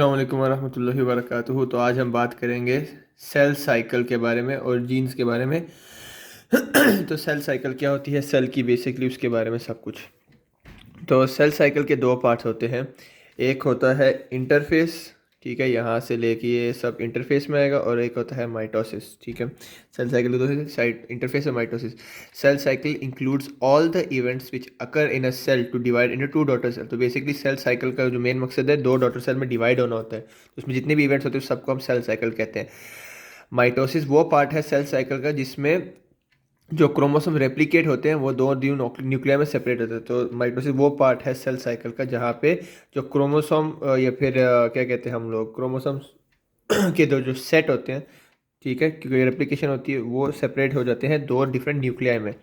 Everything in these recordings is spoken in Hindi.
अस्सलाम वालेकुम वरहमतुल्लाहि वबरकातुहू। तो आज हम बात करेंगे सेल साइकिल के बारे में और जीन्स के बारे में। तो सेल साइकिल क्या होती है, सेल की बेसिकली उसके बारे में सब कुछ। तो सेल साइकिल के दो पार्ट्स होते हैं। एक होता है इंटरफेस, ठीक है, यहाँ से लेके ये सब इंटरफेस में आएगा, और एक होता है माइटोसिस, ठीक है। सेल साइकिल के दो साइड, इंटरफेस और mitosis. Cell cycle includes all the events which occur in a cell to divide into two daughter cell. तो बेसिकली सेल साइकिल का जो मेन मकसद है, दो डॉटर सेल में डिवाइड होना होता है। तो उसमें जितने भी इवेंट्स होते हैं सबको हम सेल साइकिल कहते हैं। माइटोसिस वो पार्ट है सेल साइकिल का जिसमें जो क्रोमोसोम रेप्लिकेट होते हैं वो दो न्यू न्यूक्लिया में सेपरेट होते हैं। तो माइटोसिस वो पार्ट है सेल साइकिल का जहाँ पे जो क्रोमोसोम या फिर क्या कहते हैं हम लोग, क्रोमोसोम्स के दो जो सेट होते हैं, ठीक है, क्योंकि रेप्लिकेशन होती है, वो सेपरेट हो जाते हैं दो डिफरेंट न्यूक्लियाई में।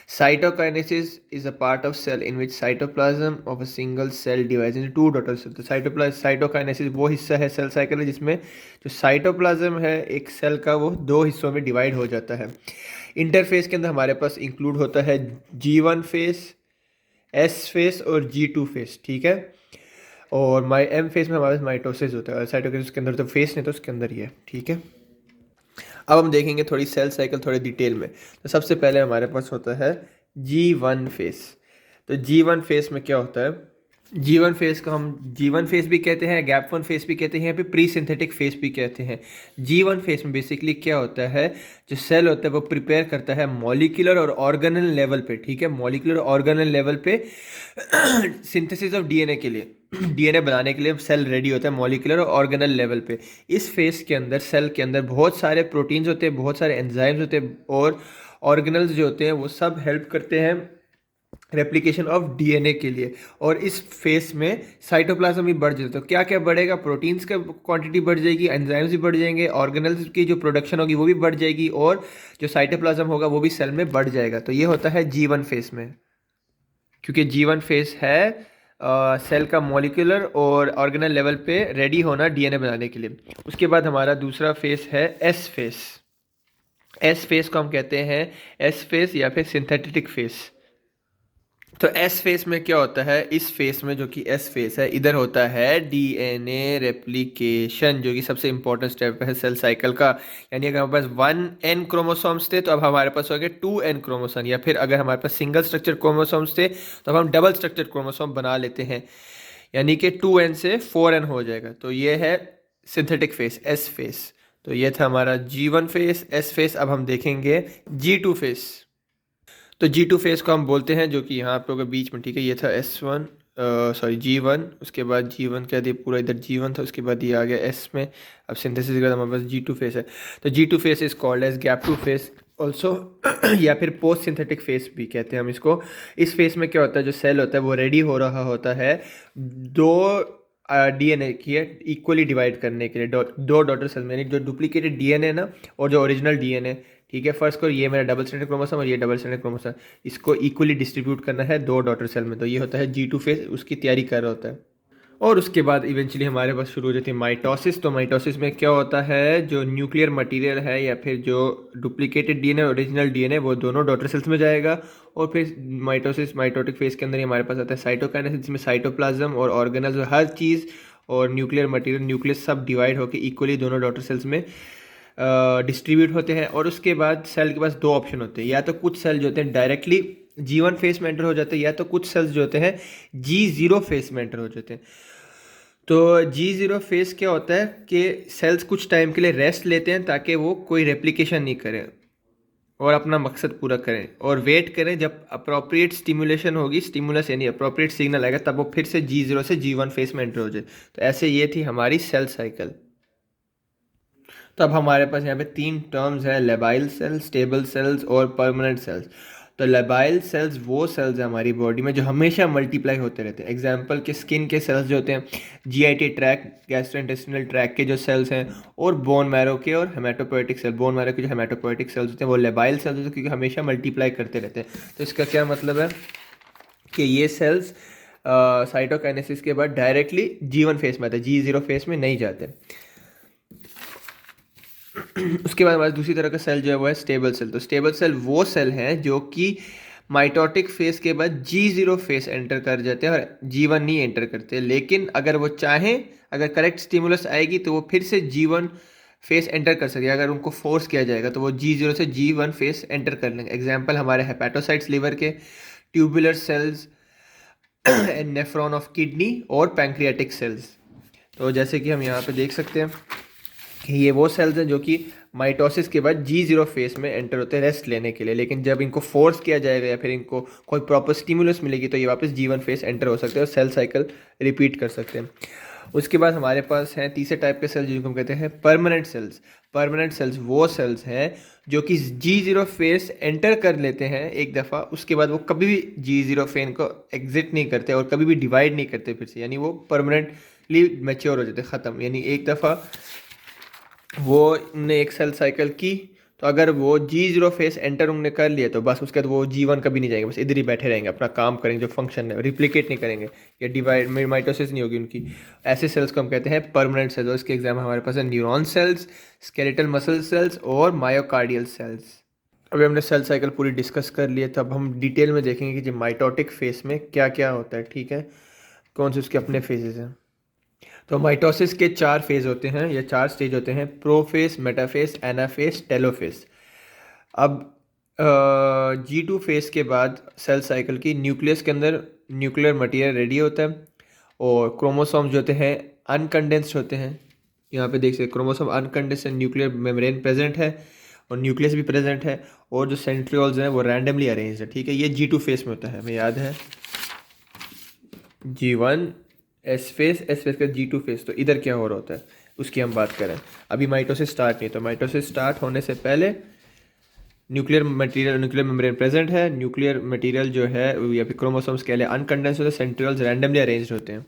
Cytokinesis is a part of cell in which cytoplasm of a single cell divides into two daughter cell. तो साइटोकाइनेसिस वो हिस्सा है सेल साइकिल जिसमें जो साइटोप्लाज्म है एक सेल का, वो दो हिस्सों में डिवाइड हो जाता है। इंटरफेस के अंदर हमारे पास इंक्लूड होता है G1 फेस, S फेस और G2 फेस, ठीक है। और एम फेस में हमारे पास माइटोसिस होता है, साइटोकिनेसिस के अंदर तो फेस नहीं, तो उसके अंदर ही है, ठीक है। अब हम देखेंगे थोड़ी सेल साइकिल थोड़ी डिटेल में। तो सबसे पहले हमारे पास होता है G1 फेस। तो G1 फेस में क्या होता है, G1 फेस को हम G1 फेस भी कहते हैं, गैप वन फेस भी कहते हैं, यहाँ पे प्री सिंथेटिक फेस भी कहते हैं। G1 फेस में बेसिकली क्या होता है, जो सेल होता है वो प्रिपेयर करता है मॉलिक्यूलर और ऑर्गेनल लेवल पे, ठीक है, मॉलिक्यूलर ऑर्गेनल लेवल पे सिंथेसिस ऑफ डीएनए के लिए। डीएनए बनाने के लिए सेल रेडी होता है मॉलिक्यूलर और ऑर्गेनल लेवल पे। इस फेस के अंदर, सेल के अंदर बहुत सारे प्रोटीन्स होते हैं, बहुत सारे एंजाइम्स होते हैं, और ऑर्गेनल्स जो होते हैं वो सब हेल्प करते हैं रेप्लिकेशन ऑफ डीएनए के लिए। और इस फेस में साइटोप्लाज्म भी बढ़ जाता है। तो क्या क्या बढ़ेगा, प्रोटीन्स का क्वांटिटी बढ़ जाएगी, एंजाइम्स भी बढ़ जाएंगे, ऑर्गेनल्स की जो प्रोडक्शन होगी वो भी बढ़ जाएगी, और जो साइटोप्लाज्म होगा वो भी सेल में बढ़ जाएगा। तो ये होता है G1 फेस में, क्योंकि G1 फेस है सेल का मॉलिक्यूलर और ऑर्गेनल लेवल पे रेडी होना डीएनए बनाने के लिए। उसके बाद हमारा दूसरा फेस है एस फेस। एस फेस को हम कहते हैं एस फेस या फिर सिंथेटिक फेस। तो एस फेस में क्या होता है, इस फेस में जो कि एस फेस है, इधर होता है डीएनए रेप्लिकेशन, जो कि सबसे इंपॉर्टेंट स्टेप है सेल साइकिल का। यानी अगर हमारे पास 1n क्रोमोसोम्स थे तो अब हमारे पास हो गए 2n क्रोमोसोम, या फिर अगर हमारे पास सिंगल स्ट्रक्चर क्रोमोसोम्स थे तो अब हम डबल स्ट्रक्चर क्रोमोसोम बना लेते हैं, यानी कि 2n से 4n हो जाएगा। तो ये है सिंथेटिक फेस, एस फेस। तो ये था हमारा G1 फेस, एस फेस। अब हम देखेंगे G2 फेस। तो G2 फेस को हम बोलते हैं, जो कि यहाँ पे होगा बीच में, ठीक है। ये था S1, सॉरी G1, उसके बाद G1 क्या दिया, पूरा इधर G1 था, उसके बाद ये आ गया S में। अब सिंथेसिस के बाद हमारे पास G2 फेस है। तो G2 phase is called as gap two phase also, या फिर पोस्ट सिंथेटिक फेस भी कहते हैं हम इसको। इस फेस में क्या होता है, जो सेल होता है वो रेडी हो रहा होता है दो डीएनए की इक्वली डिवाइड करने के लिए, दो डॉटर सेल में, यानी जो डुप्लीकेटेड डीएनए ना और जो ओरिजिनल डीएनए, ठीक है। फर्स्ट को ये मेरा डबल स्ट्रैंडेड क्रोमोसोम और ये डबल स्ट्रैंडेड क्रोमोसोम, इसको इक्वली डिस्ट्रीब्यूट करना है दो डॉटर सेल में। तो ये होता है G2 फेस, उसकी तैयारी कर रहा होता है। और उसके बाद इवेंचुअली हमारे पास शुरू हो जाती है माइटोसिस। तो माइटोसिस में क्या होता है, जो न्यूक्लियर मटेरियल है या फिर जो डुप्लीकेटेड डीएनए ओरिजिनल डीएनए वो दोनों डॉटर सेल्स में जाएगा। और फिर माइटोटिक फेस के अंदर ही हमारे पास आता है साइटोकाइनेसिस, जिसमें साइटोप्लाज्म और ऑर्गेनल्स हर चीज़ और न्यूक्लियर मटेरियल, न्यूक्लियस सब डिवाइड होकर इक्वली दोनों डॉटर सेल्स में डिस्ट्रीब्यूट होते हैं। और उसके बाद सेल के पास दो ऑप्शन होते हैं, या तो कुछ सेल जो होते हैं डायरेक्टली G1 फेस में एंटर हो जाते हैं, या तो कुछ सेल्स जो होते हैं G0 फेस में एंटर हो जाते हैं। तो G0 फेस क्या होता है कि सेल्स कुछ टाइम के लिए रेस्ट लेते हैं ताकि वो कोई रेप्लिकेशन नहीं करें और अपना मकसद पूरा करें, और वेट करें जब अप्रोप्रिएट स्टिमुलेशन होगी, स्टिमुलस यानी अप्रोप्रिएट सिग्नल आएगा, तब वो फिर से G0 से G1 फेस में एंटर हो जाए। तो ऐसे ये थी हमारी सेल साइकिल। तो अब हमारे पास यहाँ पे तीन टर्म्स हैं, लेबाइल सेल्स, स्टेबल सेल्स और परमानेंट सेल्स। तो लेबाइल सेल्स वो सेल्स हैं हमारी बॉडी में जो हमेशा मल्टीप्लाई होते रहते हैं। एग्जांपल के स्किन के सेल्स जो होते हैं, जीआईटी ट्रैक, गैस्ट्रोइंटेस्टिनल ट्रैक के जो सेल्स हैं, और बोन मैरो के और हेमाटोपोएटिक सेल, बोन मैरो के जो हेमाटोपोएटिक सेल्स होते हैं वो लेबाइल सेल्स होते हैं, क्योंकि हमेशा मल्टीप्लाई करते रहते हैं। तो इसका क्या मतलब है कि ये सेल्स साइटोकाइनेसिस के बाद डायरेक्टली G1 फेस में आते हैं, G0 फेस में नहीं जाते। उसके बाद हमारे दूसरी तरह का सेल जो है वो है स्टेबल सेल। तो स्टेबल सेल वो सेल हैं जो कि माइटोटिक फेस के बाद G0 फेस एंटर कर जाते हैं और G1 नहीं एंटर करते। लेकिन अगर वो चाहें, अगर करेक्ट स्टिमुलस आएगी तो वो फिर से G1 फेस एंटर कर सकते हैं। अगर उनको फोर्स किया जाएगा तो वो G0 से G1 फेस एंटर कर लेंगे। एग्जाम्पल हमारे हेपेटोसाइट्स लिवर के, tubular cells and nephron of kidney और पैंक्रियाटिक सेल्स। तो जैसे कि हम यहाँ पे देख सकते हैं कि ये वो सेल्स हैं जो कि माइटोसिस के बाद G0 फेस में एंटर होते हैं रेस्ट लेने के लिए। लेकिन जब इनको फोर्स किया जाएगा या फिर इनको कोई प्रॉपर स्टिमुलस मिलेगी तो ये वापस G1 फेस एंटर हो सकते हैं और सेल साइकिल रिपीट कर सकते हैं। उसके बाद हमारे पास हैं तीसरे टाइप के सेल्स जिनको हम कहते हैं परमानेंट सेल्स। परमानेंट सेल्स वो सेल्स हैं जो कि G0 फेस एंटर कर लेते हैं एक दफ़ा, उसके बाद वो कभी भी G0 फेन को एग्जिट नहीं करते और कभी भी डिवाइड नहीं करते फिर से, यानी वो परमानेंटली मैच्योर हो जाते, ख़त्म। यानी एक दफ़ा वो उनने एक सेल साइकिल की तो अगर वो G0 फेस एंटर उन्होंने कर लिया तो बस उसके बाद वो G1 कभी नहीं जाएंगे, बस इधर ही बैठे रहेंगे, अपना काम करेंगे, जो फंक्शन है रिप्लिकेट नहीं करेंगे या डिवाइड माइटोसिस नहीं होगी उनकी। ऐसे सेल्स को हम कहते हैं परमानेंट सेल्स। और इसके एग्जाम हमारे पास है neuron cells, skeletal muscle cells और मायोकार्डियल सेल्स। अभी हमने सेल साइकिल पूरी डिस्कस कर लिए, तब हम डिटेल में देखेंगे कि माइटोटिक फेस में क्या क्या होता है, ठीक है, कौन से उसके अपने फेजेस हैं। तो माइटोसिस के 4 फेज होते हैं या 4 स्टेज होते हैं: प्रोफेस, मेटाफेस, एनाफेस, टेलोफेस। अब G2 फेस के बाद सेल साइकिल की न्यूक्लियस के अंदर न्यूक्लियर मटेरियल रेडी होता है और क्रोमोसोम्स जो होते हैं अनकंडेंस्ड होते हैं। यहाँ पे देख सकते chromosome uncondensed, nuclear membrane present है और न्यूक्लियस भी प्रेजेंट है और जो सेंट्रियोल्स हैं वो रैंडमली अरेंज्ड है, ठीक है। ये G2 फेस में होता है, हमें याद है G1 एस फेस का G2 फेस। तो इधर क्या हो रहा होता है उसकी हम बात करें। अभी माइटोसिस स्टार्ट नहीं, तो माइटोसिस स्टार्ट होने से पहले न्यूक्लियर मेम्ब्रेन प्रेजेंट है, न्यूक्लियर मटेरियल जो है या फिर क्रोमोसोम्स के लिए अनकंडेंस्ड होते हैं, सेंट्रियोल्स रैंडमली अरेंज्ड होते हैं।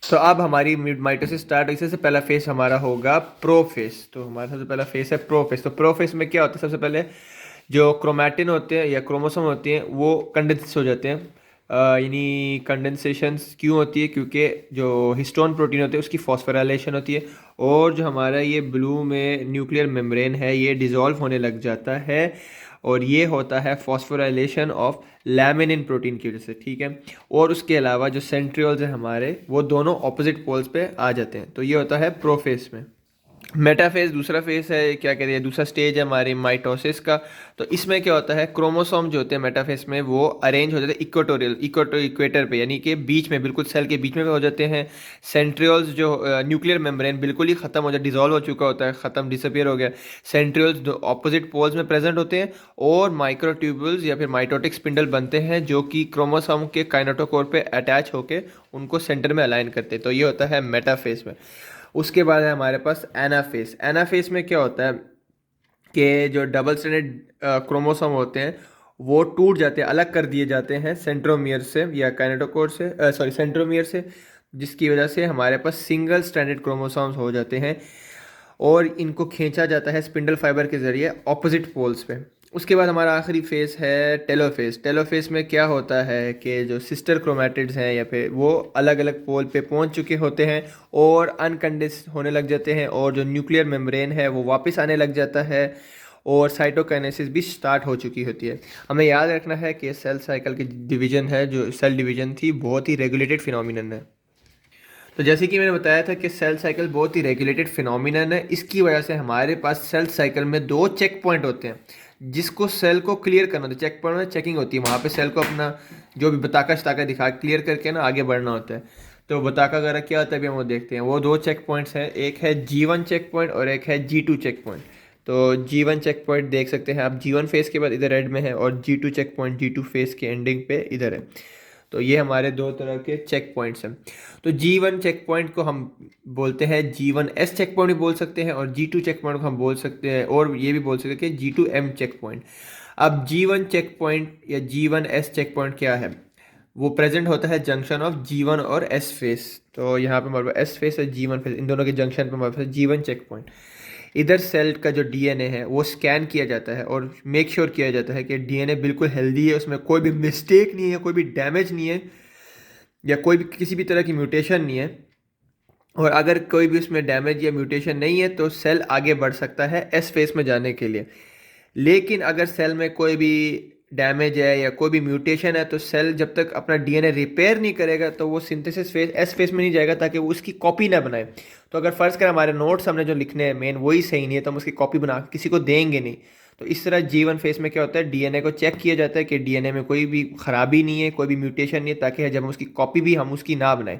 तो अब हमारी माइटोसिस स्टार्ट, इससे से पहला फेस हमारा होगा प्रोफेस। तो हमारा सबसे पहला फेस है प्रोफेस। तो प्रोफेस में क्या होता है, सबसे पहले जो क्रोमैटिन होते हैं या क्रोमोसोम होती हैं वो कंडेंस हो जाते हैं। यानी कंडेंसेशंस क्यों होती है, क्योंकि जो हिस्टोन प्रोटीन होते हैं उसकी फॉस्फोराइलेशन होती है और जो हमारा ये ब्लू में न्यूक्लियर मेम्ब्रेन है ये डिज़ोल्व होने लग जाता है और ये होता है फॉस्फोराइलेशन ऑफ लैमिनिन प्रोटीन की वजह से, ठीक है। और उसके अलावा जो सेंट्रियोल्स हैं हमारे वो दोनों ऑपोजिट पोल्स पे आ जाते हैं। तो ये होता है प्रोफेस में। मेटाफेज दूसरा फेस है, क्या कहते हैं, दूसरा स्टेज है हमारी माइटोसिस का। तो इसमें क्या होता है, क्रोमोसोम जो होते हैं मेटाफेज में वो अरेंज हो जाते हैं इक्वेटर पे, यानी कि बीच में, बिल्कुल सेल के बीच में हो जाते हैं। सेंट्रियोल्स जो न्यूक्लियर मेम्ब्रेन बिल्कुल ही ख़त्म हो जाए, डिजोल्व हो चुका होता है, ख़त्म, डिसअपियर हो गया। सेंट्रियोल्स ऑपोजिट पोल्स में प्रेजेंट होते हैं और माइक्रोट्यूब्यूल्स या फिर माइटोटिक स्पिंडल बनते हैं जो कि क्रोमोसोम के काइनेटोकोर पे अटैच होकर उनको सेंटर में अलाइन करते हैं। तो ये होता है मेटाफेज में। उसके बाद है हमारे पास एनाफेस। एनाफेस में क्या होता है कि जो डबल स्ट्रैंडेड क्रोमोसोम होते हैं वो टूट जाते हैं, अलग कर दिए जाते हैं सेंट्रोमियर से या काइनेटोकोर से, सेंट्रोमियर से, जिसकी वजह से हमारे पास सिंगल स्ट्रैंडेड क्रोमोसोम्स हो जाते हैं और इनको खींचा जाता है स्पिंडल फाइबर के ज़रिए ऑपोजिट पोल्स पे। उसके बाद हमारा आखिरी फेस है टेलोफेस। टेलोफेस में क्या होता है कि जो सिस्टर क्रोमैटिड्स हैं या फिर वो अलग अलग पोल पे पहुंच चुके होते हैं और अनकंडेंस होने लग जाते हैं और जो न्यूक्लियर मेम्ब्रेन है वो वापस आने लग जाता है और साइटोकाइनेसिस भी स्टार्ट हो चुकी होती है। हमें याद रखना है कि सेल साइकिल की डिवीजन है, जो सेल डिवीजन थी, बहुत ही रेगुलेटेड फिनोमिनन है। तो जैसे कि मैंने बताया था कि सेल साइकिल बहुत ही रेगुलेटेड फिनोमिनन है। इसकी वजह से हमारे पास सेल साइकिल में 2 चेक पॉइंट होते हैं जिसको सेल को क्लियर करना होता है। चेक पॉइंट में चेकिंग होती है, वहाँ पे सेल को अपना जो भी बताका शताका दिखा क्लियर करके ना आगे बढ़ना होता है। तो बताका वगैरह क्या होता है अभी हम वो देखते हैं। वो 2 चेक पॉइंट्स हैं, एक है G1 चेक पॉइंट और एक है G2 चेक पॉइंट। तो G1 चेक पॉइंट देख सकते हैं आप, G1 फेस के बाद इधर रेड में है और G2 check point G2 phase के एंडिंग पे इधर है। तो ये हमारे 2 तरह के चेक पॉइंट्स हैं। तो G1 चेक पॉइंट को हम बोलते हैं G1S चेक पॉइंट भी बोल सकते हैं और G2 चेक पॉइंट को हम बोल सकते हैं और ये भी बोल सकते हैं कि G2M चेक पॉइंट। अब G1 चेक पॉइंट या G1S चेक पॉइंट क्या है, वो प्रेजेंट होता है जंक्शन ऑफ G1 और S फेस। तो यहाँ पे हमारे पास S फेस और G1 फेस, इन दोनों के जंक्शन पे हमारे पास G1 चेक पॉइंट। इधर सेल का जो डीएनए है वो स्कैन किया जाता है और मेक श्योर किया जाता है कि डीएनए बिल्कुल हेल्दी है, उसमें कोई भी मिस्टेक नहीं है, कोई भी डैमेज नहीं है या कोई भी किसी भी तरह की म्यूटेशन नहीं है। और अगर कोई भी उसमें डैमेज या म्यूटेशन नहीं है तो सेल आगे बढ़ सकता है एस फेस में जाने के लिए। लेकिन अगर सेल में कोई भी डैमेज है या कोई भी म्यूटेशन है, तो सेल जब तक अपना डीएनए रिपेयर नहीं करेगा तो वो सिंथेसिस फेज एस फेज में नहीं जाएगा, ताकि वो उसकी कॉपी ना बनाए। तो अगर फ़र्ज़ करें हमारे नोट्स हमने जो लिखने हैं मेन वही सही नहीं है, तो हम उसकी कॉपी बना के किसी को देंगे नहीं। तो इस तरह G1 फेज में क्या होता है, डीएनए को चेक किया जाता है कि डीएनए में कोई भी ख़राबी नहीं है, कोई भी म्यूटेशन नहीं है, ताकि जब हम उसकी कॉपी भी हम उसकी ना बनाएं।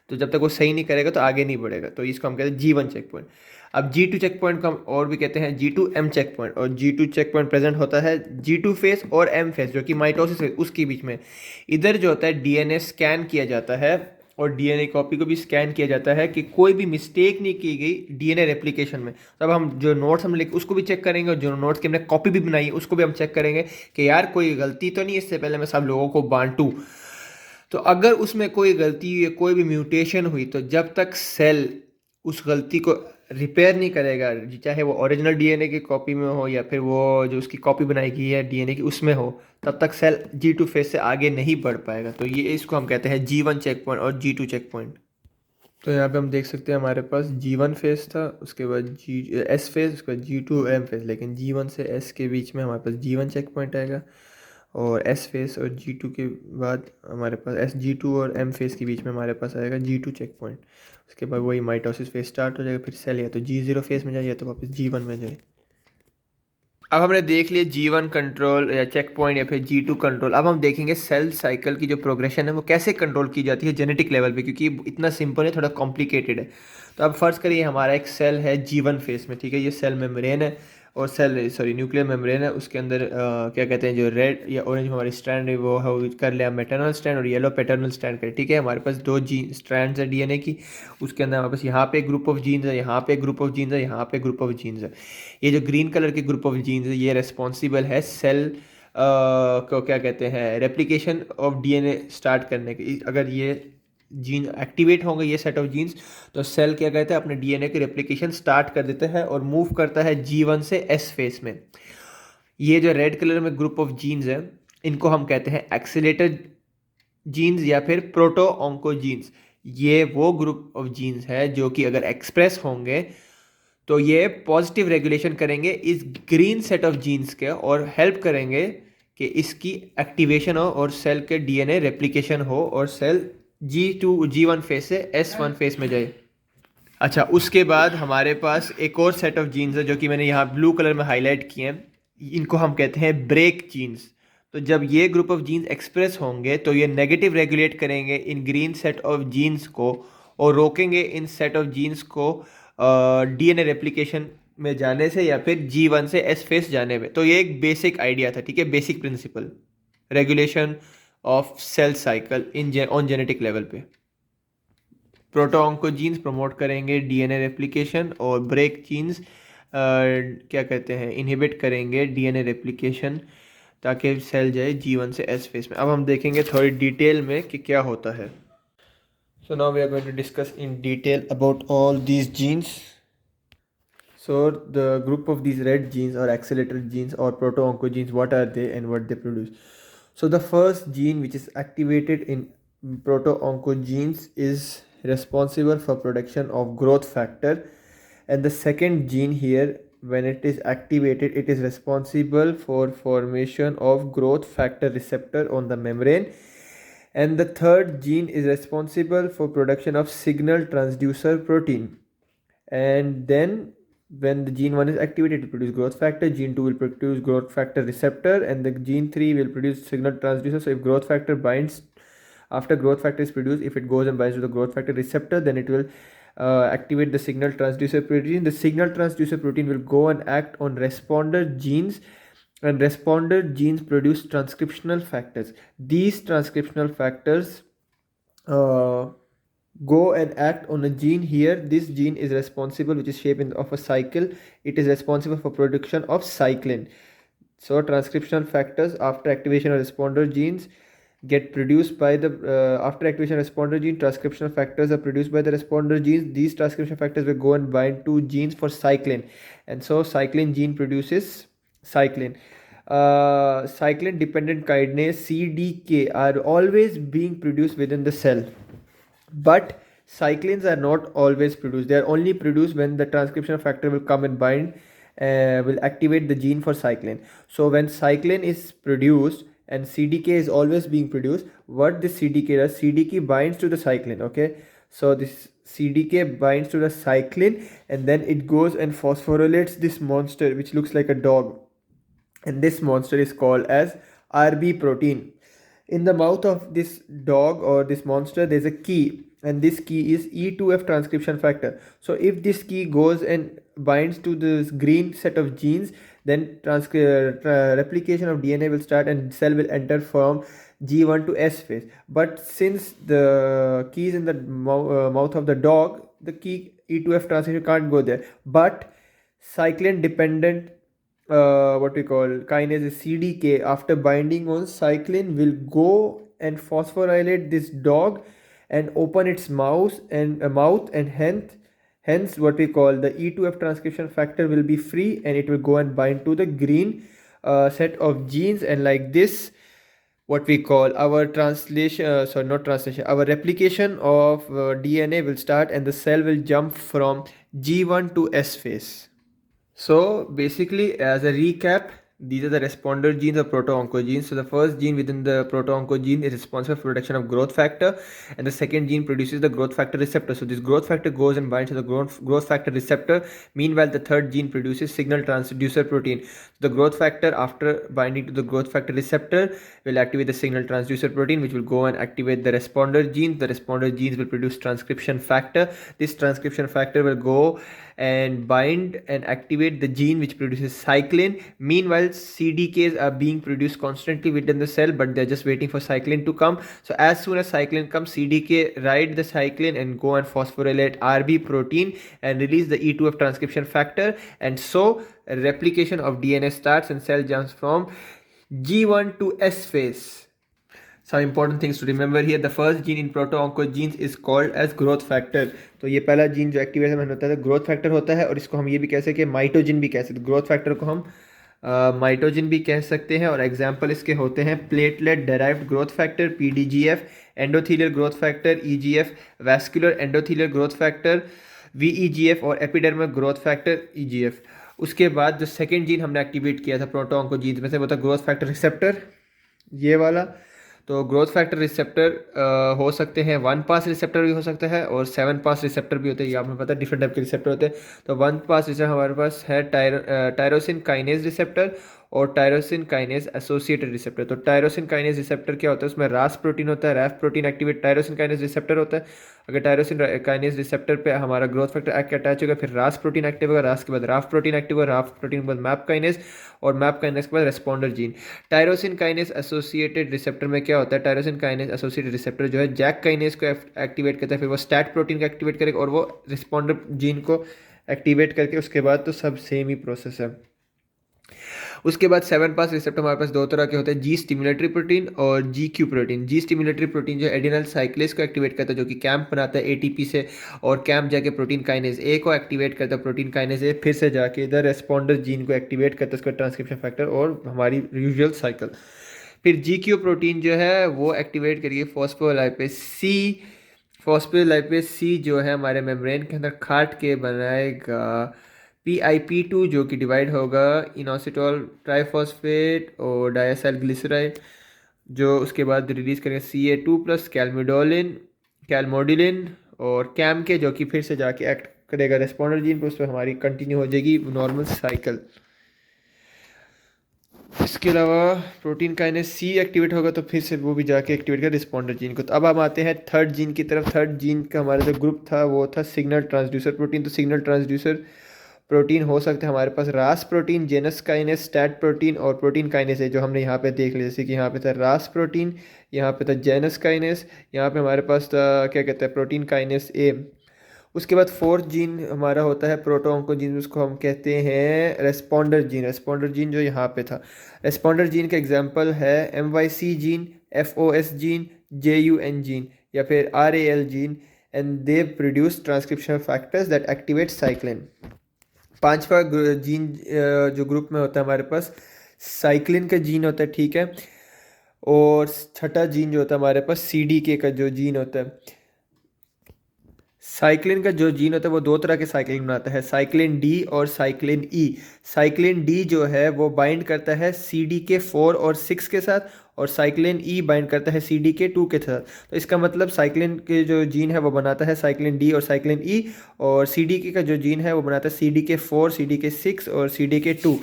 तो जब तक वो सही नहीं करेगा तो आगे नहीं बढ़ेगा, तो इसको हम कहते हैं G1 चेक पॉइंट। अब G2 चेक पॉइंट को हम और भी कहते हैं G2M चेक पॉइंट, और G2 चेक पॉइंट प्रेजेंट होता है G2 फेस और M फेस जो कि माइटोसिस है उसके बीच में। इधर जो होता है डीएनए स्कैन किया जाता है और डीएनए कॉपी को भी स्कैन किया जाता है कि कोई भी मिस्टेक नहीं की गई डीएनए रेप्लिकेशन में। तब हम जो नोट्स हम लिख उसको भी चेक करेंगे, और जो नोट्स की हमने कॉपी भी बनाई है उसको भी हम चेक करेंगे कि यार कोई गलती तो नहीं, इससे पहले मैं सब लोगों को बांटूं। तो अगर उसमें कोई गलती हुई, कोई भी म्यूटेशन हुई, तो जब तक सेल उस गलती को रिपेयर नहीं करेगा, चाहे वो ओरिजिनल डीएनए की कॉपी में हो या फिर वो जो उसकी कॉपी बनाई गई है डीएनए की उसमें हो, तब तक सेल G2 फेज से आगे नहीं बढ़ पाएगा। तो ये इसको हम कहते हैं G1 चेक पॉइंट और G2 चेक पॉइंट। तो यहाँ पे हम देख सकते हैं हमारे पास G1 फेज था, उसके बाद S फेज, उसके बाद G2 M फेज, लेकिन G1 से S के बीच में हमारे पास G1 चेक पॉइंट आएगा, और S फेस और G2 के बाद हमारे पास G2 और M फेस के बीच में हमारे पास आएगा G2 चेक पॉइंट। उसके बाद वही माइटोसिस फेस स्टार्ट हो जाएगा, फिर सेल या तो G0 फेस में जाए या तो वापस G1 में जाए। अब हमने देख लिया G1 कंट्रोल या चेक पॉइंट या फिर G2 कंट्रोल। अब हम देखेंगे सेल साइकिल की जो प्रोग्रेशन है वो कैसे कंट्रोल की जाती है जेनेटिक लेवल पे, क्योंकि इतना सिंपल है, थोड़ा कॉम्प्लिकेटेड है। तो अब फर्ज करिए हमारा एक सेल है G1 फेस में, ठीक है, ये सेल मेम्ब्रेन है और न्यूक्लियर मेम्ब्रेन है। उसके अंदर क्या कहते हैं, जो रेड या ऑरेंज हमारी स्ट्रैंड है वो कर लिया मैटरनल स्ट्रैंड और येलो पैटर्नल स्ट्रैंड कर, ठीक है। हमारे पास दो स्ट्रैंड्स है डीएनए की, उसके अंदर हमारे पास यहाँ पे एक ग्रुप ऑफ जीन्स है, यहाँ पे एक ग्रुप ऑफ जीन्स है, यहाँ पे ग्रुप ऑफ जीन्स है। ये जो ग्रीन कलर के ग्रुप ऑफ जीन्स है ये रेस्पॉन्सिबल है सेल को क्या कहते हैं रेप्लिकेशन ऑफ डीएनए स्टार्ट करने की। अगर ये जीन एक्टिवेट होंगे, ये सेट ऑफ जीन्स, तो सेल क्या कहते हैं अपने डीएनए की रेप्लिकेशन स्टार्ट कर देता है और मूव करता है G1 से S फेस में। ये जो रेड कलर में ग्रुप ऑफ जीन्स है इनको हम कहते हैं एक्सीलेटर जीन्स या फिर प्रोटो ऑन्कोजीन्स। ये वो ग्रुप ऑफ जीन्स है जो कि अगर एक्सप्रेस होंगे तो ये पॉजिटिव रेगुलेशन करेंगे इस ग्रीन सेट ऑफ जीन्स के और हेल्प करेंगे कि इसकी एक्टिवेशन हो और सेल के डीएनए रेप्लिकेशन हो और सेल G1 फेज से S1 फेज में जाए। अच्छा, उसके बाद हमारे पास एक और सेट ऑफ जीन्स है जो कि मैंने यहाँ ब्लू कलर में हाईलाइट किए हैं, इनको हम कहते हैं ब्रेक जीन्स। तो जब ये ग्रुप ऑफ जीन्स एक्सप्रेस होंगे तो ये नेगेटिव रेगुलेट करेंगे इन ग्रीन सेट ऑफ जीन्स को और रोकेंगे इन सेट ऑफ जीन्स को डीएनए रेप्लिकेशन में जाने से या फिर G1 से S फेस जाने में। तो ये एक बेसिक आइडिया था, ठीक है, basic principle regulation of cell cycle on genetic level पे। प्रोटो ऑन्कोजीन्स प्रमोट करेंगे डीएनए रेप्लिकेशन और ब्रेक जीन्स क्या कहते हैं इनहिबिट करेंगे डीएनए रेप्लिकेशन ताकि सेल जाए G1 से S फेस में। अब हम देखेंगे थोड़ी डिटेल में कि क्या होता है। So now we are going to discuss in detail about all these genes. So the group of these red genes or accelerator genes or proto-oncogenes, what are they and what they produce? So the first gene which is activated in proto-oncogenes is responsible for production of growth factor, and the second gene here, when it is activated, it is responsible for formation of growth factor receptor on the membrane, and the third gene is responsible for production of signal transducer protein. And then when the gene 1 is activated, it will produce growth factor, gene 2 will produce growth factor receptor, and the gene 3 will produce signal transducer. So if growth factor binds, after growth factor is produced, if it goes and binds to the growth factor receptor, then it will activate the signal transducer protein. The signal transducer protein will go and act on responder genes, and responder genes produce transcriptional factors. These transcriptional factors go and act on a gene here. This gene is responsible, which is shaped of a cycle. It is responsible for production of cyclin. So transcriptional factors after activation of responder genes get produced by the after activation of responder gene, transcriptional factors are produced by the responder genes. These transcription factors will go and bind to genes for cyclin, and so cyclin gene produces cyclin. Cyclin dependent kinase CDK are always being produced within the cell, but cyclins are not always produced. They are only produced when the transcription factor will come and bind will activate the gene for cyclin. So when cyclin is produced and CDK is always being produced, what this CDK does, CDK binds to the cyclin, okay? So this CDK binds to the cyclin and then it goes and phosphorylates this monster which looks like a dog, and this monster is called as RB protein. In the mouth of this dog or this monster, there's a key, and this key is E2F transcription factor. So if this key goes and binds to this green set of genes, then replication of DNA will start and cell will enter from G1 to S phase. But since the key is in the mouth of the dog, the key E2F transcription can't go there. But cyclin dependent what we call kinase is CDK, after binding on cyclin, will go and phosphorylate this dog and open its mouth and hence what we call the E2F transcription factor will be free and it will go and bind to the green set of genes, and like this what we call our our replication of DNA will start and the cell will jump from G1 to S phase. So basically, as a recap, these are the responder genes or proto-oncogenes. So the first gene within the proto-oncogene is responsible for production of growth factor, and the second gene produces the growth factor receptor. So this growth factor goes and binds to the growth factor receptor. Meanwhile, the third gene produces signal transducer protein. The growth factor, after binding to the growth factor receptor, will activate the signal transducer protein, which will go and activate the responder genes. The responder genes will produce transcription factor. This transcription factor will go and bind and activate the gene which produces cyclin. Meanwhile, CDKs are being produced constantly within the cell, but they're just waiting for cyclin to come. So as soon as cyclin comes, CDK ride the cyclin and go and phosphorylate RB protein and release the E2F transcription factor, and so a replication of DNA starts and cell jumps from G1 to S phase. Some important things to remember here. The first gene in proto-oncogenes is called as growth factor. तो ये पहला जीन जो एक्टिवेशन होता है ग्रोथ फैक्टर होता है, और इसको हम ये भी कह सकते हैं माइटोजिन भी कह सकते हैं। ग्रोथ फैक्टर को हम माइटोजिन भी कह सकते हैं, और एग्जाम्पल इसके होते हैं platelet derived growth factor PDGF, endothelial growth factor EGF, vascular endothelial growth factor VEGF और एपिडर्मल ग्रोथ फैक्टर EGF। उसके बाद जो सेकेंड जीन हमने एक्टिवेट किया था प्रोटोऑन्कोजीन्स में से वो था ग्रोथ फैक्टर रिसेप्टर, ये वाला। तो ग्रोथ फैक्टर रिसेप्टर हो सकते हैं 1 पास रिसेप्टर भी हो सकता है और 7 पास रिसेप्टर भी होते हैं, ये आपको पता है डिफरेंट टाइप के रिसेप्टर होते हैं। तो 1 पास रिसेप्टर हमारे पास है टायरोसिन काइनेज रिसेप्टर और टायरोसिन काइनेज एसोसिएटेड रिसेप्टर। तो टायरोसिन काइनेज रिसेप्टर क्या होता है, उसमें रास प्रोटीन होता है, Raf protein activate tyrosine kinase receptor होता है। अगर टायरोसिन काइनेज रिसेप्टर पे हमारा ग्रोथ फैक्टर अटैच होगा, फिर रास प्रोटीन एक्टिव होगा, रास के बाद राफ प्रोटीन एक्टिव होगा, राफ प्रोटीन के बाद मैप काइनेज और मैप काइनेज के बाद responder gene. Tyrosine kinase associated receptor में क्या होता है, टायरोसिन काइनेज एसोसिएटेड रिसेप्टर जो है जैक काइनेज को एक्टिवेट करता है, फिर वो स्टैट प्रोटीन को एक्टिवेट करेगा और वो रिस्पॉन्डर जीन को एक्टिवेट करके उसके बाद तो सब सेम ही प्रोसेस है। उसके बाद 7 पास रिसेप्टर हमारे पास दो तरह के होते हैं, जी स्टिमुलेटरी प्रोटीन और GQ प्रोटीन। जी स्टिमुलेटरी प्रोटीन जो एडिनल साइक्लेस को एक्टिवेट करता है, जो कि कैंप बनाता है ATP से, और कैंप जाके प्रोटीन काइनेज A को एक्टिवेट करता है, प्रोटीन काइनेज A फिर से जाके इधर रेस्पॉन्डर जीन को एक्टिवेट करता है, उसका ट्रांसक्रिप्शन फैक्टर और हमारी यूजुअल साइकिल। फिर GQ प्रोटीन जो है वो एक्टिवेट करिए फॉस्फोलाइपेज C जो है हमारे मेम्ब्रेन के अंदर काट के बनाएगा PIP2 जो कि डिवाइड होगा इनोसिटोल ट्राइफॉस्फेट और डायसाइल ग्लिसराइड, जो उसके बाद रिलीज करेगा CA2 प्लस कैलमोडिलिन और कैम के, जो कि फिर से जाके एक्ट करेगा रेस्पॉन्डर जीन पर, उस पर हमारी कंटिन्यू हो जाएगी नॉर्मल साइकिल। इसके अलावा प्रोटीन काइनेज C एक्टिवेट होगा तो फिर से वो भी जाके एक्टिवेट करेगा रिस्पॉन्डर जीन को। तो अब हम आते हैं थर्ड जीन की तरफ। थर्ड जीन का हमारा जो ग्रुप था वो था सिग्नल ट्रांसड्यूसर प्रोटीन। तो सिग्नल ट्रांसड्यूसर प्रोटीन हो सकते हैं हमारे पास ras protein, Janus kinase, STAT protein और प्रोटीन काइनेज है, जो हमने यहाँ पे देख लिया। जैसे कि यहाँ पे था रास प्रोटीन, यहाँ पे था जेनस काइनेज, यहाँ पे हमारे पास था क्या कहते हैं प्रोटीन काइनेज A। उसके बाद फोर्थ जीन हमारा होता है प्रोटोऑन्कोजीन, उसको हम कहते हैं रेस्पॉन्डर जीन। रेस्पॉन्डर जीन जो यहाँ पे था, रेस्पॉन्डर जीन का एग्जाम्पल है MYC gene, FOS gene, JUN gene या फिर RAL gene, and they produce transcription factors that activate cyclin. पांचवा जीन जो ग्रुप में होता है हमारे पास साइक्लिन का जीन होता है, ठीक है। और छठा जीन जो होता है हमारे पास CDK का जो जीन होता है, साइक्लिन का जो जीन होता है वो दो तरह के साइक्लिन बनाता है, साइक्लिन डी और साइक्लिन ई। साइक्लिन डी जो है वो बाइंड करता है सी डी के 4 और 6 के साथ, और साइक्लिन ई बाइंड करता है सी डी के 2 के साथ। तो इसका मतलब साइक्लिन के जो जीन है वो बनाता है साइक्लिन डी और साइक्लिन ई, और सी डी के का जो जीन है वो बनाता है सी डी के 4, सी डी के 6 और सी डी के 2।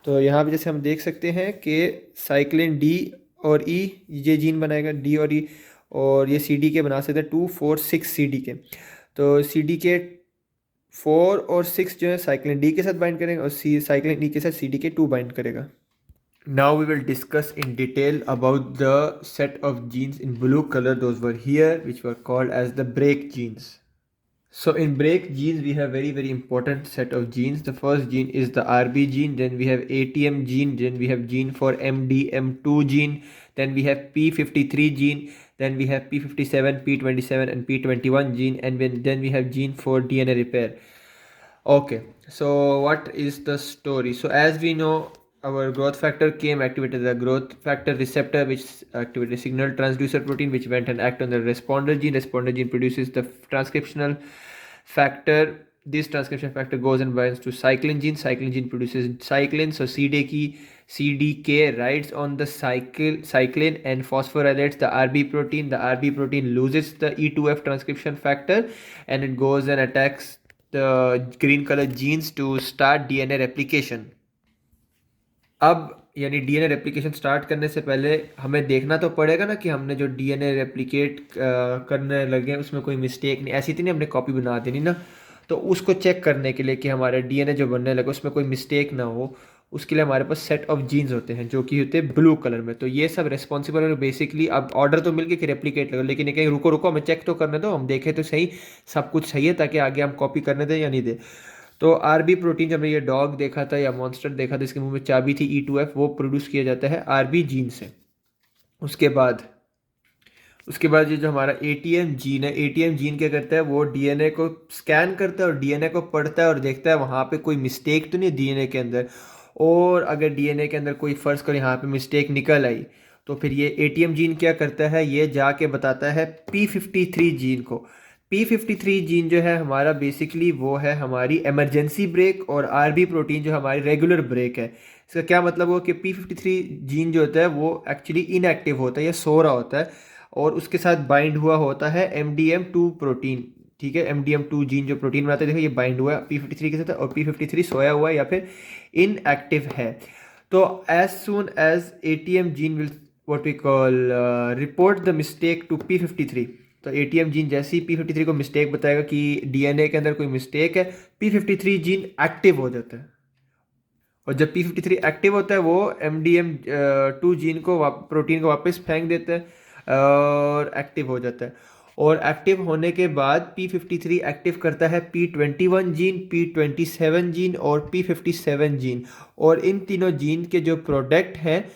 तो यहाँ पे जैसे हम देख सकते हैं कि साइक्लिन डी और ई ये जीन बनाएगा, डी और ई, और ये सी डी के बना सकते हैं 2, 4, 6 सी डी के। तो सी डी के 4 और 6 जो है साइक्लिन डी के साथ बाइंड करेंगे, और सी साइक्लिन ई के साथ सी डी के 2 बाइंड करेगा। Now we will discuss in detail about the set of genes in blue color. Those were here, which were called as the break genes. So in break genes, we have very important set of genes. The first gene is the RB gene. Then we have ATM gene. Then we have gene for MDM2 gene. Then we have P53 gene. Then we have P57, P27, and P21 gene. And then we have gene for DNA repair. Okay, so what is the story? So as we know, our growth factor came, activated the growth factor receptor, which activated signal transducer protein, which went and act on the responder gene. Responder gene produces the transcriptional factor. This transcription factor goes and binds to cyclin gene. Cyclin gene produces cyclin. So CDK rides on the cyclin and phosphorylates the RB protein. The RB protein loses the E2F transcription factor, and it goes and attacks the green color genes to start DNA replication. अब यानी डीएनए रेप्लिकेशन स्टार्ट करने से पहले हमें देखना तो पड़ेगा ना कि हमने जो डीएनए रेप्लिकेट करने लगे उसमें कोई मिस्टेक नहीं, ऐसी तो नहीं हमने कॉपी बना देनी ना। तो उसको चेक करने के लिए कि हमारा डीएनए जो बनने लगा उसमें कोई मिस्टेक ना हो, उसके लिए हमारे पास सेट ऑफ जीन्स होते हैं जो कि होते हैं ब्लू कलर में। तो ये सब रेस्पॉन्सिबल है बेसिकली। अब ऑर्डर तो मिल गया कि रेप्लिकेट लगा, लेकिन ये कहीं रुको रुको हमें चेक तो करने दो, हम देखें तो सही सब कुछ सही है, ताकि आगे हम कॉपी करने दें या नहीं दें। तो आरबी प्रोटीन, जब हमने ये डॉग देखा था या मॉन्स्टर देखा था, इसके मुंह में चाबी थी E2F, वो प्रोड्यूस किया जाता है आरबी जीन से। उसके बाद ये जो हमारा एटीएम जीन है, एटीएम जीन क्या करता है, वो डीएनए को स्कैन करता है और डीएनए को पढ़ता है और देखता है वहाँ पे कोई मिस्टेक तो नहीं डीएनए के अंदर। और अगर डीएनए के अंदर कोई फर्ज कर यहाँ पे मिस्टेक निकल आई, तो फिर ये एटीएम जीन क्या करता है, ये जाके बताता है P53 जीन को। P53 जीन जो है हमारा बेसिकली वो है हमारी इमरजेंसी ब्रेक, और आरबी प्रोटीन जो हमारी रेगुलर ब्रेक है। इसका क्या मतलब हो कि P53 जीन जो होता है वो एक्चुअली इनएक्टिव होता है या सो रहा होता है, और उसके साथ बाइंड हुआ होता है MDM2 प्रोटीन। ठीक है, MDM2 जीन जो प्रोटीन बनाता है, देखो ये बाइंड हुआ है P53 के साथ, और P53 सोया हुआ है या फिर इनएक्टिव है। तो as soon as ATM gene will what we call report the mistake to P53। तो ATM जीन जैसे ही P53 को मिस्टेक बताएगा कि डीएनए के अंदर कोई मिस्टेक है, P53 जीन एक्टिव हो जाता है। और जब P53 एक्टिव होता है वो MDM2 जीन को प्रोटीन को वापस फेंक देता है और एक्टिव हो जाता है। और एक्टिव होने के बाद P53 एक्टिव करता है P21 जीन, P27 जीन और P57 जीन। और इन तीनों जीन के जो प्रोडक्ट हैं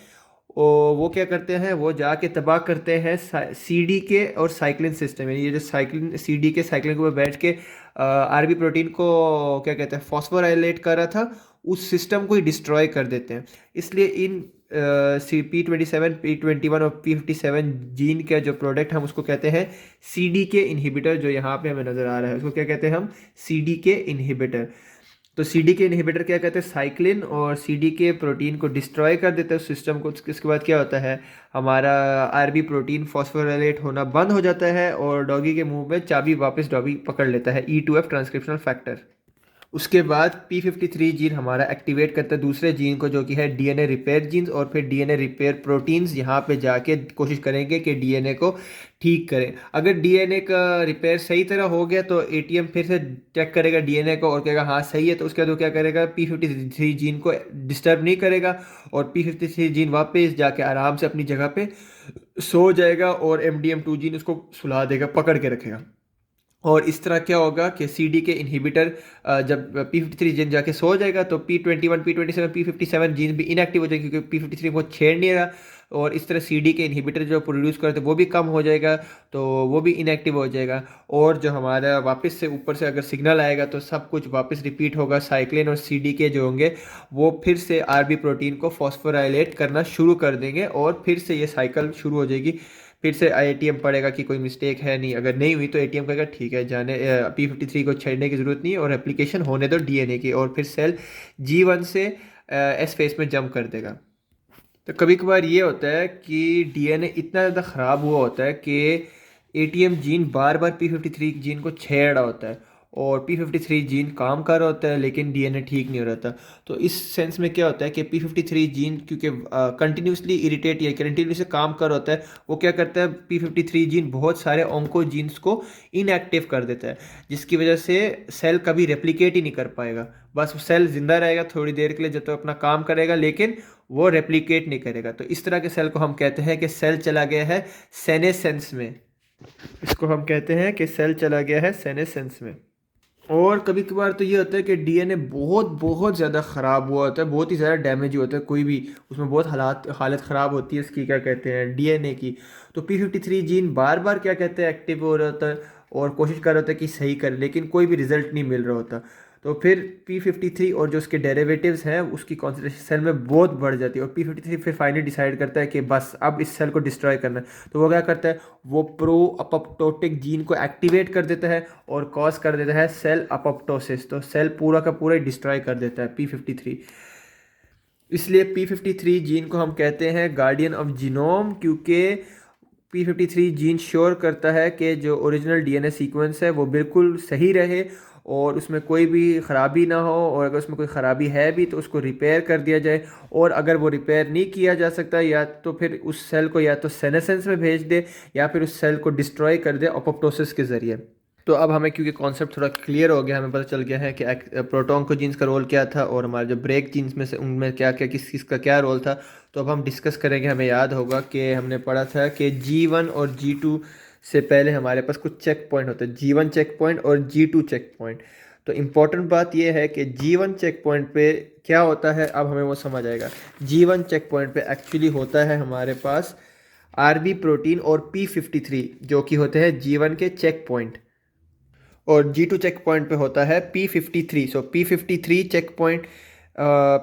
वो क्या करते हैं, वो जाके तबाह करते हैं CD के और साइक्लिन सिस्टम। यानी ये जो साइक्लिन CD के साइक्लिन के ऊपर बैठ के आरबी प्रोटीन को क्या कहते हैं फॉस्फोराइलेट कर रहा था, उस सिस्टम को ही डिस्ट्रॉय कर देते हैं। इसलिए इन P27, P21 और P57 जीन का जो प्रोडक्ट हम उसको कहते हैं CDK इनहिबिटर। जो यहाँ पे हमें नज़र आ रहा है उसको क्या कहते हैं हम, CDK इनहिबिटर। तो CDK इनहिबिटर क्या कहते हैं, साइक्लिन और CDK प्रोटीन को डिस्ट्रॉय कर देता है उस सिस्टम को। इसके बाद क्या होता है, हमारा आरबी प्रोटीन फॉस्फोराइलेट होना बंद हो जाता है और डॉगी के मुंह में चाबी वापस डॉगी पकड़ लेता है, E2F ट्रांसक्रिप्शनल फैक्टर। उसके बाद P53 जीन हमारा एक्टिवेट करता है दूसरे जीन को, जो कि है DNA रिपेयर जीन्स। और फिर DNA रिपेयर प्रोटीन्स यहाँ पे जाके कोशिश करेंगे कि DNA को ठीक करें। अगर DNA का रिपेयर सही तरह हो गया तो ATM फिर से चेक करेगा DNA को और कहेगा हाँ सही है। तो उसके बाद वो क्या करेगा, P53 जीन को डिस्टर्ब नहीं करेगा और P53 जीन वापस जाके आराम से अपनी जगह पे सो जाएगा और MDM2 जीन उसको सुला देगा, पकड़ के रखेगा। और इस तरह क्या होगा कि CDK इनहिबिटर जब P53 जीन जाके सो जाएगा तो P21, P27, P57 जीन भी इनएक्टिव हो जाएगी, क्योंकि P53 को छेड़ नहीं रहा। और इस तरह CDK इनहिबिटर जो प्रोड्यूस करते हैं वो भी कम हो जाएगा, तो वो भी इनएक्टिव हो जाएगा। और जो हमारा वापस से ऊपर से अगर सिग्नल आएगा तो सब कुछ वापस रिपीट होगा। साइक्लिन और CDK जो होंगे वो फिर से आरबी प्रोटीन को फॉस्फोराइलेट करना शुरू कर देंगे और फिर से ये साइकिल शुरू हो जाएगी। फिर से एटीएम पढ़ेगा कि कोई मिस्टेक है नहीं, अगर नहीं हुई तो एटीएम कहेगा ठीक है जाने P53 को छेड़ने की ज़रूरत नहीं है और एप्लीकेशन होने दो डीएनए की, और फिर सेल G1 से एस फेस में जंप कर देगा। तो कभी कभार ये होता है कि डीएनए इतना ज़्यादा ख़राब हुआ होता है कि एटीएम जीन बार बार P53 जीन को छेड़ रहा होता है और P53 जीन काम कर रहा होता है लेकिन डीएनए ठीक नहीं हो रहा था। तो इस सेंस में क्या होता है कि P53 जीन क्योंकि कंटिन्यूसली इरिटेट या कंटिन्यूसली काम कर रहा होता है, वो क्या करता है P53 जीन बहुत सारे ऑन्को जीन्स को इनएक्टिव कर देता है, जिसकी वजह से सेल कभी रेप्लिकेट ही नहीं कर पाएगा। बस सेल जिंदा रहेगा थोड़ी देर के लिए जब तक अपना काम करेगा, लेकिन वो रेप्लिकेट नहीं करेगा। तो इस तरह के सेल को हम कहते हैं कि सेल चला गया है सेनेसेंस में। इसको हम कहते हैं कि सेल चला गया है सेनेसेंस में। और कभी कभार तो ये होता है कि डीएनए बहुत बहुत ज़्यादा ख़राब हुआ होता है, बहुत ही ज़्यादा डैमेज हुआ होता है, कोई भी उसमें बहुत हालत ख़राब होती है इसकी, क्या कहते हैं, डीएनए की। तो P53 जीन बार बार क्या कहते हैं एक्टिव हो रहा होता है और कोशिश कर रहा होता है कि सही करे, लेकिन कोई भी रिजल्ट नहीं मिल रहा होता। तो फिर P53 और जो उसके डेरिवेटिव्स हैं उसकी कॉन्सेंट्रेशन सेल में बहुत बढ़ जाती है और P53 फिर फाइनली डिसाइड करता है कि बस अब इस सेल को डिस्ट्रॉय करना है। तो वो क्या करता है, वो प्रो अपोप्टोटिक जीन को एक्टिवेट कर देता है और कॉज कर देता है सेल अपोप्टोसिस। तो सेल पूरा का पूरा डिस्ट्रॉय कर देता है P53। इसलिए P53 जीन को हम कहते हैं गार्डियन ऑफ जीनोम, क्योंकि P53 जीन श्योर करता है कि जो ओरिजिनल डीएनए सीक्वेंस है वो बिल्कुल सही रहे और उसमें कोई भी ख़राबी ना हो, और अगर उसमें कोई ख़राबी है भी तो उसको रिपेयर कर दिया जाए, और अगर वो रिपेयर नहीं किया जा सकता या तो फिर उस सेल को या तो सेनेसेंस में भेज दे या फिर उस सेल को डिस्ट्रॉय कर दे अपोप्टोसिस के ज़रिए। तो अब हमें क्योंकि कॉन्सेप्ट थोड़ा क्लियर हो गया, हमें पता चल गया है कि प्रोटॉन को जीन्स का रोल क्या था और हमारे जो ब्रेक जीन्स में से उनमें क्या क्या किस किस का क्या रोल था। तो अब हम डिस्कस करेंगे। हमें याद होगा कि हमने पढ़ा था कि G1 और G2 से पहले हमारे पास कुछ चेक पॉइंट होते हैं, G1 चेक पॉइंट और G2 चेक पॉइंट। तो इम्पॉर्टेंट बात यह है कि G1 चेक पॉइंट पे क्या होता है, अब हमें वो समझ आएगा। G1 चेक पॉइंट पे एक्चुअली होता है हमारे पास RB प्रोटीन और P53 जो कि होते हैं G1 के चेक पॉइंट, और G2 चेक पॉइंट पे होता है P53। सो P53 चेक पॉइंट,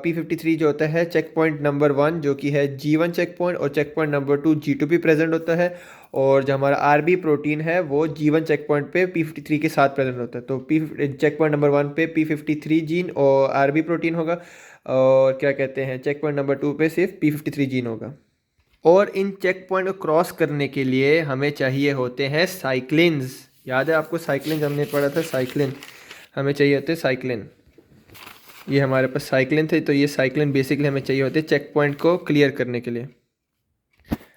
P53 जो होता है चेक पॉइंट नंबर 1 जो कि है G1 चेक पॉइंट, और चेक पॉइंट नंबर 2 G2 भी प्रेजेंट होता है, और जो हमारा RB प्रोटीन है वो G1 चेक पॉइंट पे P53 के साथ प्रेजेंट होता है। तो चेक पॉइंट नंबर 1 पे P53 जीन और RB प्रोटीन होगा, और क्या कहते हैं चेक पॉइंट नंबर 2 पे सिर्फ P53 जीन होगा। और इन चेक पॉइंट को क्रॉस करने के लिए हमें चाहिए होते हैं साइक्लिन्स। याद है आपको साइक्लिन, हमने पढ़ा था साइक्लिन, हमें चाहिए होते हैं साइक्लिन। ये हमारे पास साइक्लिन थे, तो ये साइक्लिन बेसिकली हमें चाहिए होते हैं चेक पॉइंट को क्लियर करने के लिए।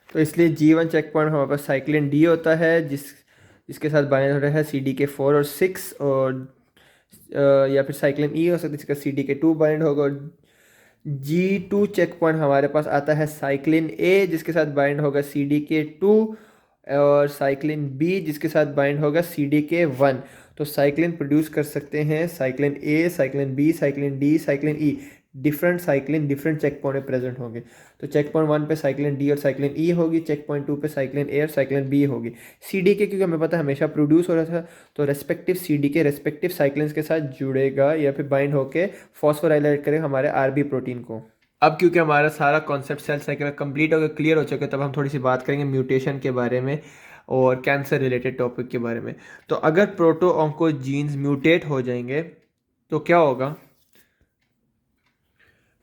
तो इसलिए G1 चेक पॉइंट हमारे पास साइक्लिन डी होता है, जिसके साथ बाइंड हो रहा है CDK4 और 6, और या फिर साइक्लिन ई हो सकता है जिसका CDK2 बाइंड होगा। और G2 चेक पॉइंट हमारे पास आता है साइक्लिन ए जिसके साथ बाइंड होगा CDK2, और साइक्लिन बी जिसके साथ बाइंड होगा CDK1। तो साइक्लिन प्रोड्यूस कर सकते हैं cyclin A, cyclin B, cyclin D, cyclin E. Different cyclin different check point पे प्रेजेंट होंगे। तो चेक पॉइंट 1 पे साइक्लिन डी और साइक्लिन ई होगी, चेक पॉइंट 2 पे साइक्लिन ए और साइक्लिन बी होगी। CDK क्योंकि हमें पता है हमेशा प्रोड्यूस हो रहा था, तो रेस्पेक्टिव CDK रेस्पेक्टिव साइक्लिन्स के साथ जुड़ेगा या फिर बाइंड होकर फॉस्फोराइलेट करेगा हमारे RB प्रोटीन को। अब क्योंकि हमारा सारा कॉन्सेप्ट सेल साइकिल कंप्लीट हो गया, क्लियर हो चुका है, तब हम थोड़ी सी बात करेंगे म्यूटेशन के बारे में और कैंसर रिलेटेड टॉपिक के बारे में। तो अगर प्रोटो ऑन्को जीन्स म्यूटेट हो जाएंगे तो क्या होगा।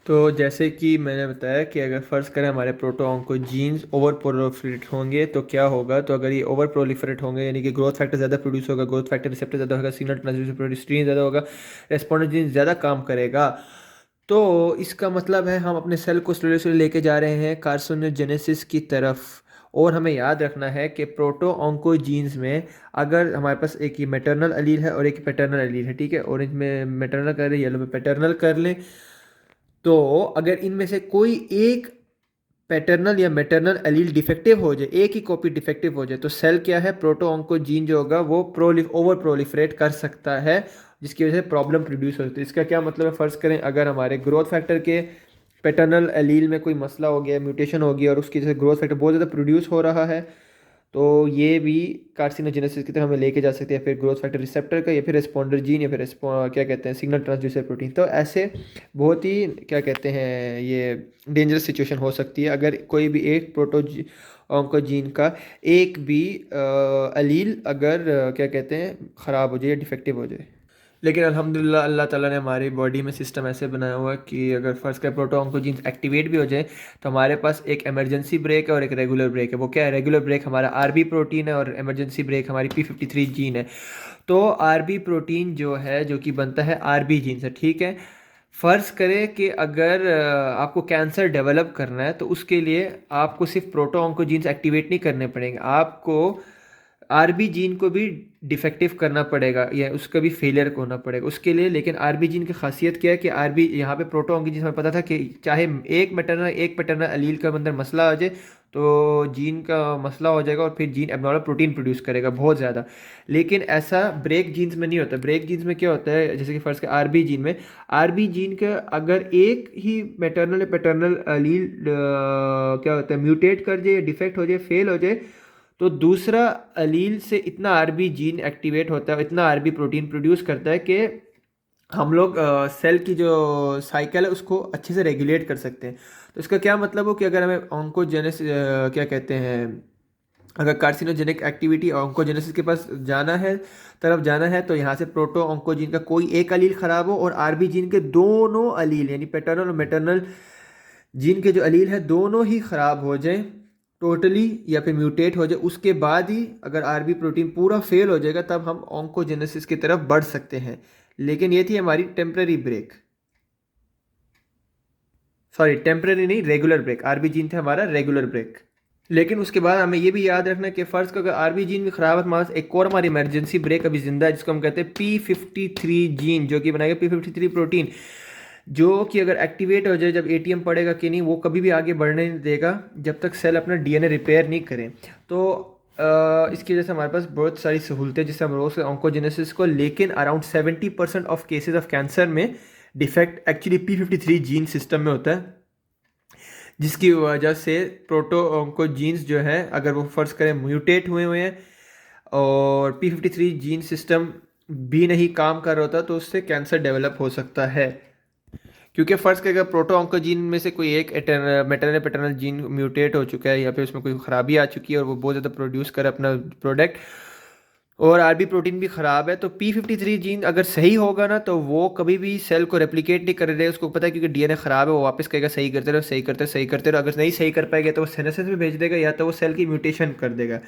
तो जैसे कि मैंने बताया कि अगर फ़र्ज़ करें हमारे proto onco genes over proliferate होंगे तो क्या होगा। तो अगर ये ओवर प्रोलिफरेट होंगे यानी कि ग्रोथ फैक्टर ज़्यादा प्रोड्यूस होगा, ग्रोथ फैक्टर रिसेप्टर ज़्यादा होगा, सिग्नल ट्रांसड्यूसर प्रोटीन ज़्यादा होगा, रेस्पॉन्डेंट जीन ज़्यादा काम करेगा। तो इसका मतलब है हम अपने सेल को स्लोली स्लोली लेके जा रहे हैं कार्सिनोजेनेसिस की तरफ। और हमें याद रखना है कि प्रोटो ऑन्को जीन्स में अगर हमारे पास एक ही मैटरनल अलील है और एक पैटर्नल अलील है, ठीक है, ऑरेंज में मैटरनल कर लें, येलो में पैटर्नल कर लें, तो अगर इनमें से कोई एक पैटर्नल या मैटरनल एलील डिफेक्टिव हो जाए, एक ही कॉपी डिफेक्टिव हो जाए, तो सेल क्या है, प्रोटो ऑन्को जीन जो होगा वो ओवर प्रोलिफरेट कर सकता है, जिसकी वजह से प्रॉब्लम प्रोड्यूस होती है। इसका क्या मतलब है, फ़र्ज़ करें अगर हमारे ग्रोथ फैक्टर के पैटर्नल एलील में कोई मसला हो गया, म्यूटेशन हो गया और उसकी वजह से ग्रोथ फैक्टर बहुत ज़्यादा प्रोड्यूस हो रहा है, तो ये भी कार्सिनोजेनेसिस की तरफ हमें लेके जा सकते हैं, फिर ग्रोथ फैक्टर रिसेप्टर का या फिर रेस्पॉन्डर जीन या फिर क्या कहते हैं सिग्नल ट्रांसड्यूसर प्रोटीन। तो ऐसे बहुत ही क्या कहते हैं ये डेंजरस सिचुएशन हो सकती है अगर कोई भी एक प्रोटो ऑन्कोजीन का एक भी अलील अगर क्या कहते हैं ख़राब हो जाए या डिफेक्टिव हो जाए। लेकिन अल्हम्दुलिल्लाह अल्लाह ताला ने हमारी बॉडी में सिस्टम ऐसे बनाया हुआ है कि अगर फ़र्ज़ का प्रोटो ऑन्कोजीन्स एक्टिवेट भी हो जाए तो हमारे पास एक इमरजेंसी ब्रेक है और एक रेगुलर ब्रेक है। वो क्या है, रेगुलर ब्रेक हमारा आरबी प्रोटीन है और इमरजेंसी ब्रेक हमारी p53 जीन है। तो आरबी प्रोटीन जो है जो कि बनता है आरबी जीन से, ठीक है। फ़र्ज़ करें कि अगर आपको कैंसर डेवलप करना है तो उसके लिए आपको सिर्फ प्रोटो ऑन्कोजीन्स एक्टिवेट नहीं करने पड़ेंगे, आपको आरबी जीन को भी डिफेक्टिव करना पड़ेगा या उसका भी फेलियर होना पड़ेगा उसके लिए। लेकिन आरबी जीन की खासियत क्या है कि आरबी यहाँ पे प्रोटो ऑन्कोजीन हमें पता था कि चाहे एक मैटरनल एक पैटर्नल अलील का अंदर मसला आ जाए तो जीन का मसला हो जाएगा और फिर जीन एबनॉर्मल प्रोटीन प्रोड्यूस करेगा बहुत ज़्यादा। लेकिन ऐसा ब्रेक जीन्स में नहीं होता। ब्रेक जीन्स में क्या होता है, जैसे कि फ़र्ज़ के आरबी जीन में, आरबी जीन का अगर एक ही मैटरनल या पैटर्नल अलील क्या होता है म्यूटेट कर जाए, डिफेक्ट हो जाए, फेल हो जाए, तो दूसरा अलील से इतना आरबी जीन एक्टिवेट होता है, इतना आरबी प्रोटीन प्रोड्यूस करता है कि हम लोग सेल की जो साइकिल है उसको अच्छे से रेगुलेट कर सकते हैं। तो इसका क्या मतलब हो कि अगर हमें ऑन्कोजेनेसिस क्या कहते हैं, अगर कार्सिनोजेनिक एक्टिविटी ऑन्कोजेनेसिस के पास जाना है, तरफ जाना है, तो यहाँ से प्रोटो ऑन्कोजीन का कोई एक अलील ख़राब हो और आरबी जीन के दोनों अलील यानी पैटर्नल और मैटरनल जीन के जो अलील है दोनों ही ख़राब हो जाएं टोटली या फिर म्यूटेट हो जाए, उसके बाद ही अगर आरबी प्रोटीन पूरा फेल हो जाएगा तब हम ऑन्कोजेनेसिस की तरफ बढ़ सकते हैं। लेकिन ये थी हमारी टेम्पररी ब्रेक, सॉरी टेम्पररी नहीं, रेगुलर ब्रेक। आरबी जीन थे हमारा रेगुलर ब्रेक। लेकिन उसके बाद हमें ये भी याद रखना कि फ़र्ज़ का अगर आरबी जीन भी ख़राब है, हमारे पास एक और हमारी इमरजेंसी ब्रेक अभी ज़िंदा है जिसको हम कहते हैं p53 जीन, जो कि बनाएगा p53 प्रोटीन, जो कि अगर एक्टिवेट हो जाए, जब एटीएम पड़ेगा कि नहीं, वो कभी भी आगे बढ़ने नहीं देगा जब तक सेल अपना डीएनए रिपेयर नहीं करें। तो इसकी वजह से हमारे पास बहुत सारी सहूलतें जिससे हम रोक सकते ऑन्कोजेनेसिस को। लेकिन around 70% of cases of cancer में defect actually p53 gene system में होता है, जिसकी वजह से प्रोटो ऑन्कोजीन्स जो है अगर वो फ़र्ज़ करें म्यूटेट हुए हुए हैं और p53 जीन सिस्टम भी नहीं काम कर रहा होता तो उससे कैंसर डेवलप हो सकता है। क्योंकि फ़र्ज़ के अगर प्रोटो ऑन्कोजीन में से कोई एक मैटरनल पैटर्नल जीन म्यूटेट हो चुका है या फिर उसमें कोई ख़राबी आ चुकी है और वो बहुत ज़्यादा प्रोड्यूस करे अपना प्रोडक्ट और आरबी प्रोटीन भी ख़राब है, तो p53 जीन अगर सही होगा ना तो वो कभी भी सेल को रेप्लिकेट नहीं कर रहे। उसको पता है क्योंकि डीएनए ख़राब है, वो वापस कहेगा सही करते रहो, सही करते रहो। अगर नहीं सही कर पाएगा तो वो सेनेसिस में भेज देगा या तो वो सेल की म्यूटेशन कर देगा।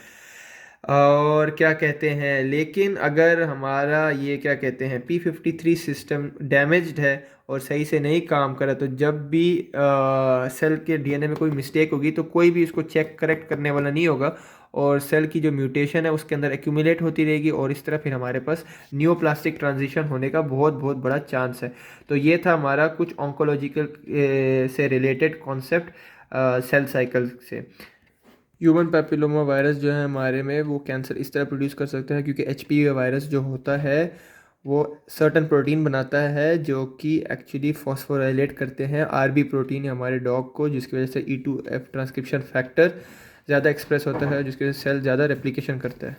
और क्या कहते हैं, लेकिन अगर हमारा ये क्या कहते हैं p53 सिस्टम डैमेज्ड है और सही से नहीं काम करा तो जब भी सेल के डीएनए में कोई मिस्टेक होगी तो कोई भी उसको चेक करेक्ट करने वाला नहीं होगा और सेल की जो म्यूटेशन है उसके अंदर एक्यूमुलेट होती रहेगी और इस तरह फिर हमारे पास न्यूप्लास्टिक ट्रांजिशन होने का बहुत बहुत बड़ा चांस है। तो ये था हमारा कुछ ऑन्कोलॉजिकल से रिलेटेड कॉन्सेप्ट सेल साइकिल से। ह्यूमन पैपिलोमा वायरस जो है हमारे में वो कैंसर इस तरह प्रोड्यूस कर सकते हैं क्योंकि एचपीवी वायरस जो होता है वो सर्टन प्रोटीन बनाता है जो कि एक्चुअली फॉस्फोराइलेट करते हैं आरबी प्रोटीन हमारे डॉग को, जिसकी वजह से E2F ट्रांसक्रिप्शन फैक्टर ज़्यादा एक्सप्रेस होता है जिसकी वजह से सेल ज़्यादा रेप्लिकेशन करता है।